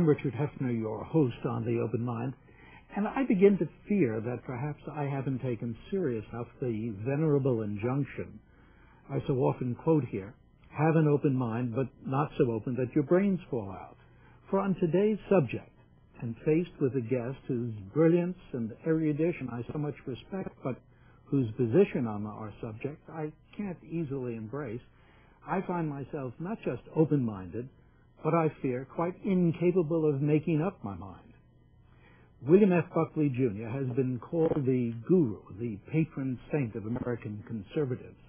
Richard Hefner, your host on The Open Mind, and I begin to fear that perhaps I haven't taken serious enough the venerable injunction I so often quote here: have an open mind, but not so open that your brains fall out. For on today's subject, and faced with a guest whose brilliance and erudition I so much respect, but whose position on our subject I can't easily embrace, I find myself not just open-minded, but I fear quite incapable of making up my mind. William F. Buckley, Jr. has been called the guru, the patron saint of American conservatives,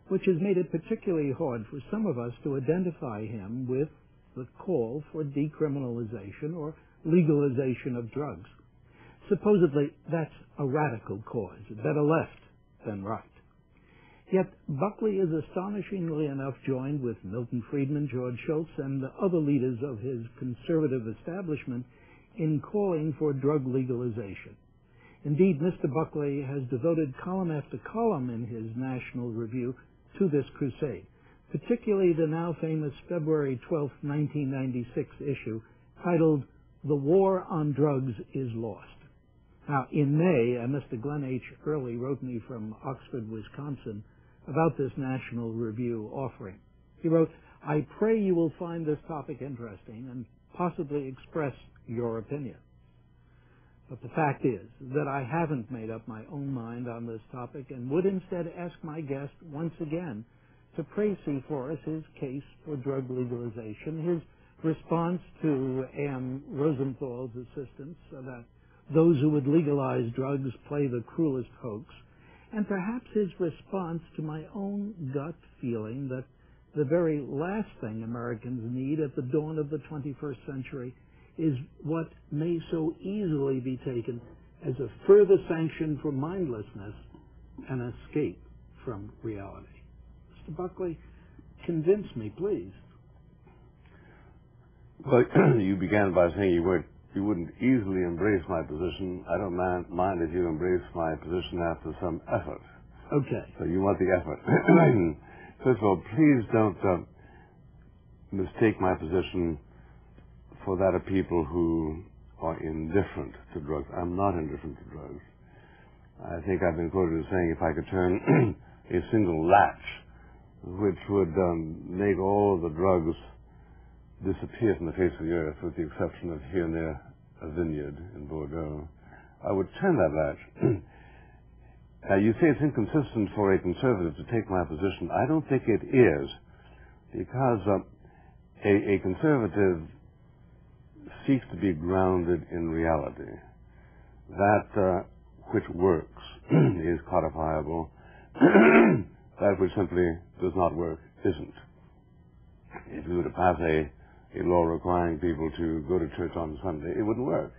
which has made it particularly hard for some of us to identify him with the call for decriminalization or legalization of drugs. Supposedly, that's a radical cause, better left than right. Yet Buckley is astonishingly enough joined with Milton Friedman, George Shultz, and the other leaders of his conservative establishment in calling for drug legalization. Indeed, Mr. Buckley has devoted column after column in his National Review to this crusade, particularly the now famous February 12, 1996 issue titled "The War on Drugs is Lost." Now, in May, Mr. Glenn H. Early wrote me from Oxford, Wisconsin, about this National Review offering. He wrote, "I pray you will find this topic interesting and possibly express your opinion." But the fact is that I haven't made up my own mind on this topic and would instead ask my guest once again to précis for us his case for drug legalization, his response to A.M. Rosenthal's insistence that those who would legalize drugs play the cruelest hoax, and perhaps his response to my own gut feeling that the very last thing Americans need at the dawn of the 21st century is what may so easily be taken as a further sanction for mindlessness, an escape from reality. Mr. Buckley, convince me, please. Well, you began by saying you wouldn't easily embrace my position. I don't mind if you embrace my position after some effort. Okay. So you want the effort. First of all, please don't mistake my position for that of people who are indifferent to drugs. I'm not indifferent to drugs. I think I've been quoted as saying if I could turn a single latch which would make all of the drugs disappear from the face of the earth, with the exception of here and there a vineyard in Bordeaux, I would turn that latch. You say it's inconsistent for a conservative to take my position. I don't think it is, because a conservative seeks to be grounded in reality. That which works is codifiable. That which simply does not work isn't. If you were to pass a law requiring people to go to church on Sunday, it wouldn't work.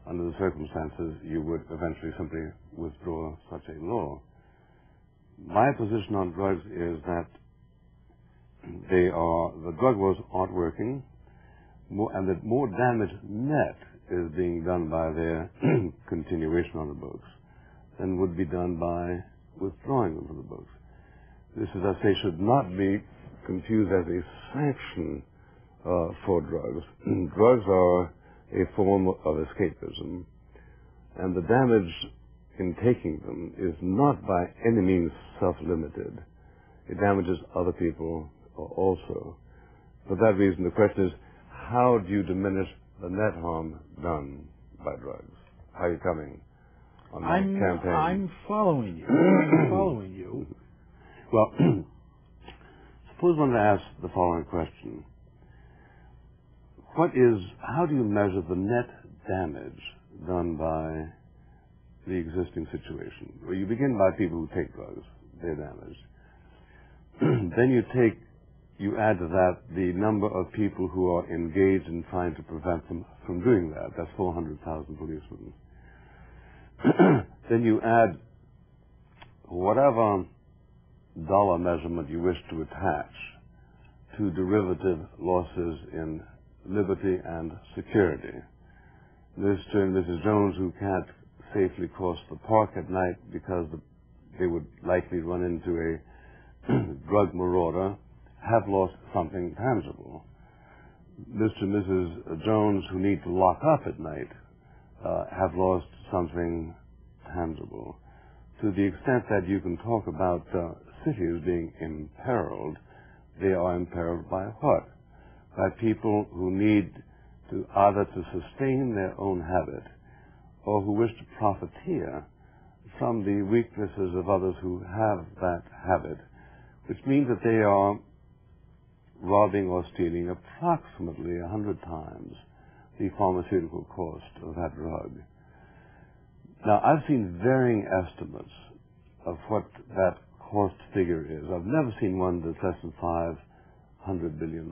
Under the circumstances, you would eventually simply withdraw such a law. My position on drugs is that the drug laws aren't working, and that more damage net is being done by their continuation on the books than would be done by withdrawing them from the books. This, as I say, should not be confused as a sanction for drugs. Drugs are a form of escapism, and the damage in taking them is not by any means self-limited. It damages other people also. For that reason, the question is, how do you diminish the net harm done by drugs? How are you coming on my campaign? I'm following you. I'm following you. Well, suppose one ask the following question. How do you measure the net damage done by the existing situation? Well, you begin by people who take drugs, they're damaged. Then you add to that the number of people who are engaged in trying to prevent them from doing that. That's 400,000 policemen. Then you add whatever dollar measurement you wish to attach to derivative losses in liberty and security. Mr. and Mrs. Jones, who can't safely cross the park at night because they would likely run into a drug marauder, have lost something tangible. Mr. and Mrs. Jones who need to lock up at night have lost something tangible. To the extent that you can talk about cities being imperiled, they are imperiled by what? By people who need to either to sustain their own habit or who wish to profiteer from the weaknesses of others who have that habit, which means that they are robbing or stealing approximately 100 times the pharmaceutical cost of that drug. Now, I've seen varying estimates of what that cost figure is. I've never seen one that's less than $500 billion.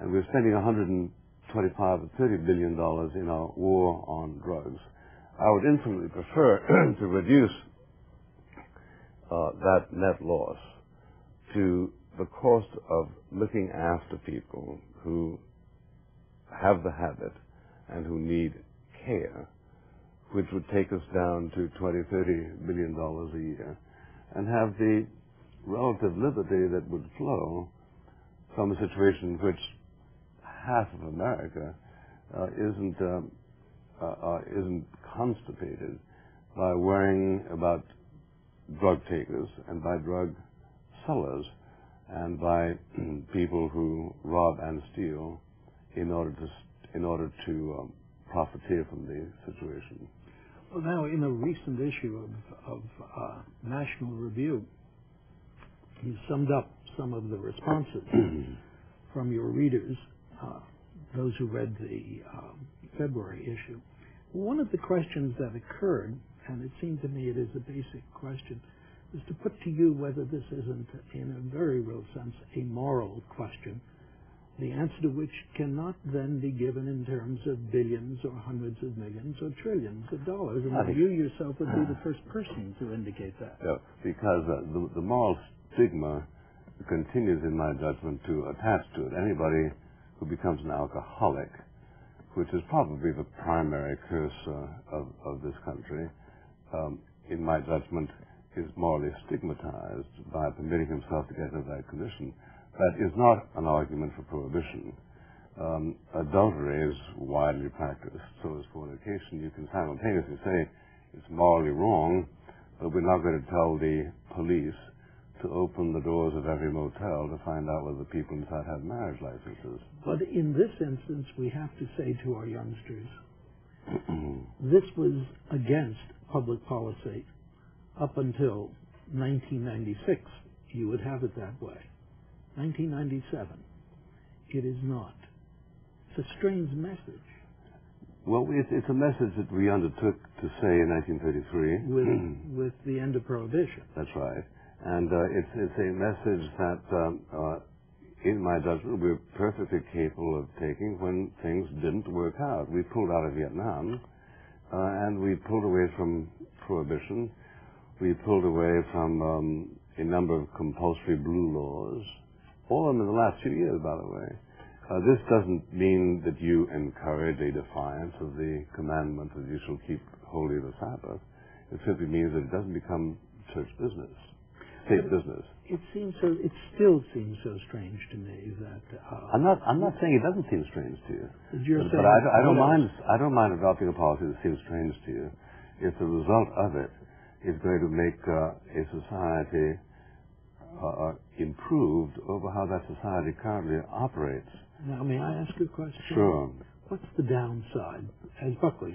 And we're spending $125 or $30 billion in our war on drugs. I would infinitely prefer to reduce that net loss to the cost of looking after people who have the habit and who need care, which would take us down to $20-30 billion a year, and have the relative liberty that would flow from a situation in which half of America isn't constipated by worrying about drug takers and by drug sellers and by people who rob and steal in order to profiteer from the situation. Well, now, in a recent issue of National Review, you summed up some of the responses from your readers, those who read the February issue. One of the questions that occurred, and it seemed to me it is a basic question, is to put to you whether this isn't, in a very real sense, a moral question, the answer to which cannot then be given in terms of billions or hundreds of millions or trillions of dollars. And you yourself would be the first person to indicate that. Yeah, because the moral stigma continues, in my judgment, to attach to it. Anybody who becomes an alcoholic, which is probably the primary curse of this country, in my judgment, is morally stigmatized by permitting himself to get into that condition. That is not an argument for prohibition. Adultery is widely practiced, so is fornication. You can simultaneously say it's morally wrong, but we're not going to tell the police to open the doors of every motel to find out whether the people inside have marriage licenses. But in this instance, we have to say to our youngsters, this was against public policy up until 1996. You would have it that way. 1997. It is not. It's a strange message. Well, it's a message that we undertook to say in 1933. With the end of Prohibition. That's right. And it's a message that, in my judgment, we're perfectly capable of taking when things didn't work out. We pulled out of Vietnam, and we pulled away from Prohibition. We pulled away from a number of compulsory blue laws, all of them in the last few years, by the way. This doesn't mean that you encourage a defiance of the commandment that you shall keep holy the Sabbath. It simply means that it doesn't become church business, state business. It still seems so strange to me that. I'm not saying it doesn't seem strange to you. But I don't mind adopting a policy that seems strange to you if the result of it is going to make a society improved over how that society currently operates. Now, may I ask you a question? Sure. What's the downside, as Buckley